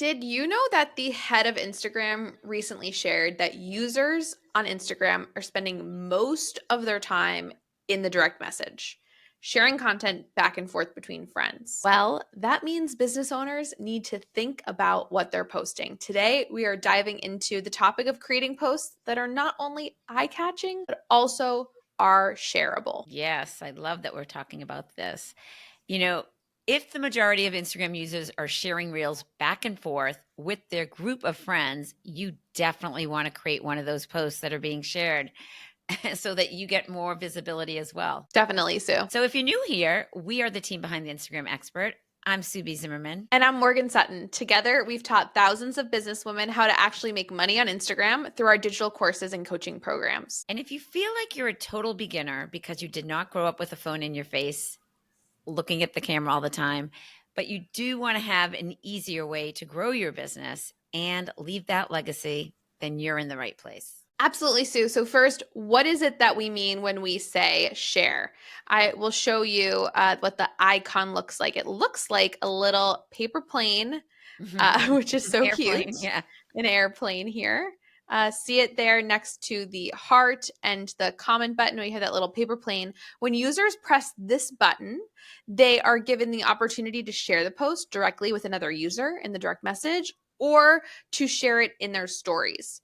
Did you know that the head of Instagram recently shared that users on Instagram are spending most of their time in the direct message, sharing content back and forth between friends? Well, that means business owners need to think about what they're posting. Today, we are diving into the topic of creating posts that are not only eye catching, but also are shareable. Yes, I love that we're talking about this. You know, if the majority of Instagram users are sharing reels back and forth with their group of friends, you definitely want to create one of those posts that are being shared so that you get more visibility as well. Definitely, Sue. So if you're new here, we are the team behind the Instagram expert. I'm Sue B. Zimmerman. And I'm Morgan Sutton. Together, we've taught thousands of businesswomen how to actually make money on Instagram through our digital courses and coaching programs. And if you feel like you're a total beginner because you did not grow up with a phone in your face, looking at the camera all the time, but you do want to have an easier way to grow your business and leave that legacy, then you're in the right place. Absolutely, Sue. So, first, what is it that we mean when we say share? I will show you what the icon looks like. It looks like a little paper plane, which is so cute, Airplane, yeah. an airplane here. See it there next to the heart and the comment button where you have that little paper plane. When users press this button, they are given the opportunity to share the post directly with another user in the direct message or to share it in their stories.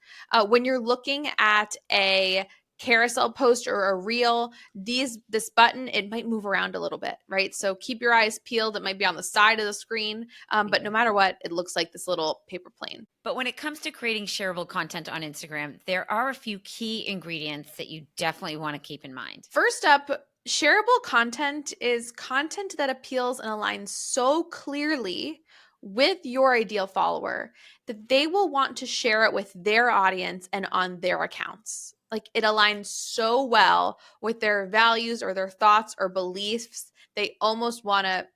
When you're looking at a carousel post or a reel, this button, it might move around a little bit, right? So keep your eyes peeled. It might be on the side of the screen, but no Yeah. matter what, it looks like this little paper plane. But when it comes to creating shareable content on Instagram, there are a few key ingredients that you definitely want to keep in mind. First up, shareable content is content that appeals and aligns so clearly with your ideal follower that they will want to share it with their audience and on their accounts. Like it aligns so well with their values or their thoughts or beliefs, they almost want to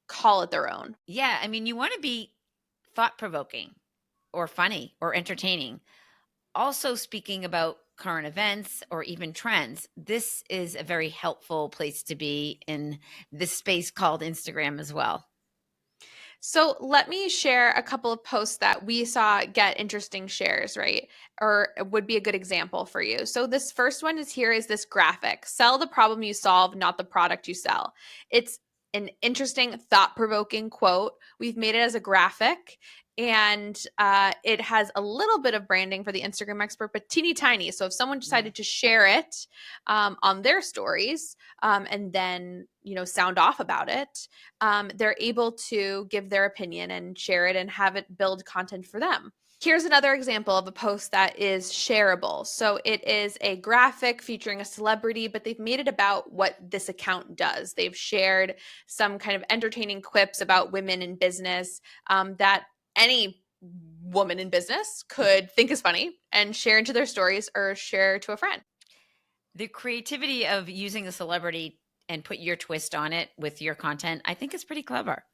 call it their own. Yeah, I mean, you want to be thought provoking or funny or entertaining. Also, speaking about current events or even trends, this is a very helpful place to be in this space called Instagram as well. So let me share a couple of posts that we saw get interesting shares, right? Or it would be a good example for you. So this first one is here is this graphic. Sell the problem you solve, not the product you sell. It's an interesting, thought-provoking quote. We've made it as a graphic, and it has a little bit of branding for the Instagram expert, but teeny tiny. So if someone Yeah. decided to share it on their stories and then sound off about it, they're able to give their opinion and share it and have it build content for them. Here's another example of a post that is shareable. So it is a graphic featuring a celebrity, but they've made it about what this account does. They've shared some kind of entertaining quips about women in business that any woman in business could think is funny and share into their stories or share to a friend. The creativity of using a celebrity and put your twist on it with your content, I think is pretty clever.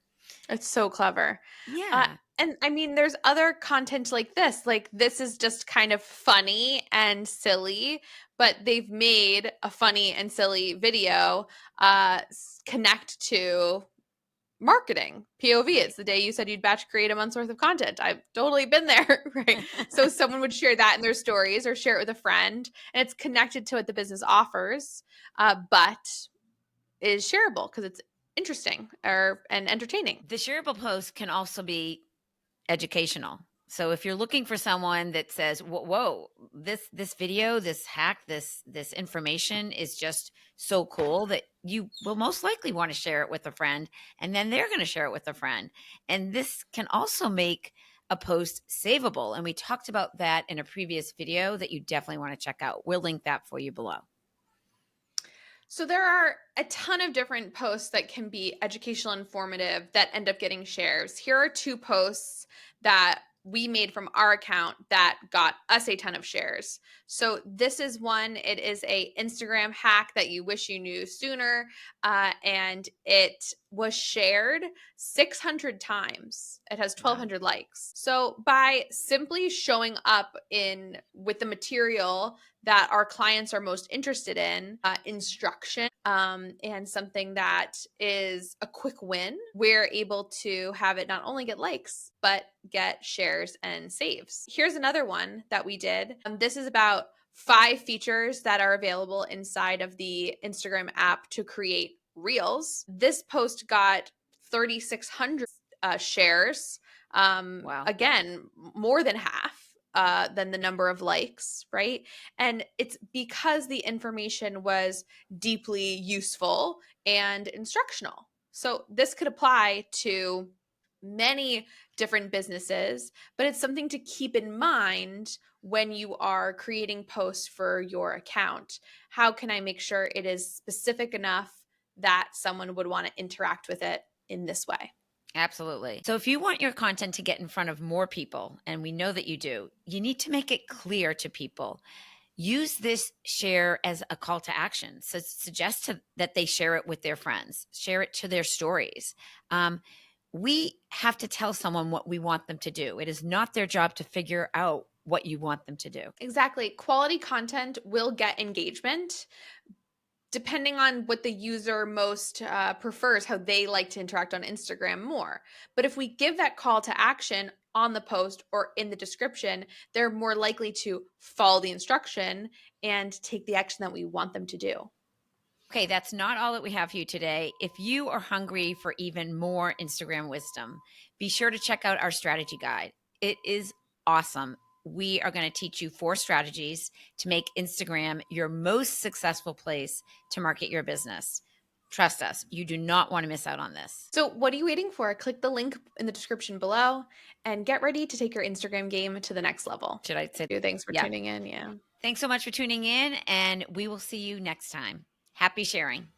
It's so clever. Uh, Yeah. and I mean, there's other content like this. Like, this is just kind of funny and silly, but they've made a funny and silly video connect to marketing. POV, Right. it's the day you said you'd batch create a month's worth of content. I've totally been there, right? So someone would share that in their stories or share it with a friend, and it's connected to what the business offers, but is shareable because it's interesting or and entertaining. The shareable post can also be educational. So if you're looking for someone that says, "Whoa, this video, this hack, this information is just so cool," that you will most likely want to share it with a friend, and then they're going to share it with a friend. And this can also make a post savable. And we talked about that in a previous video that you definitely want to check out. We'll link that for you below. So there are a ton of different posts that can be educational, informative that end up getting shares. Here are two posts that we made from our account that got us a ton of shares. So this is one. It is a Instagram hack that you wish you knew sooner, and it was shared 600 times. It has Wow. 1,200 likes. So by simply showing up in with the material that our clients are most interested in, instruction, and something that is a quick win, we're able to have it not only get likes, but get shares and saves. Here's another one that we did. This is about 5 features that are available inside of the Instagram app to create reels. This post got 3,600 shares. Wow. Again, more than half than the number of likes, right? And it's because the information was deeply useful and instructional. So this could apply to many different businesses, but it's something to keep in mind when you are creating posts for your account. How can I make sure it is specific enough that someone would want to interact with it in this way? Absolutely. So if you want your content to get in front of more people, and we know that you do, you need to make it clear to people. Use this share as a call to action. So suggest that they share it with their friends, share it to their stories. We have to tell someone what we want them to do. It is not their job to figure out what you want them to do. Exactly. Quality content will get engagement depending on what the user most prefers, how they like to interact on Instagram more. But if we give that call to action on the post or in the description, they're more likely to follow the instruction and take the action that we want them to do. Okay, that's not all that we have for you today. If you are hungry for even more Instagram wisdom, be sure to check out our strategy guide. It is awesome. We are going to teach you 4 strategies to make Instagram your most successful place to market your business. Trust us, you do not want to miss out on this. So, what are you waiting for? Click the link in the description below and get ready to take your Instagram game to the next level. Should I say? Thanks for Yeah. tuning in. Yeah. Thanks so much for tuning in, and we will see you next time. Happy sharing.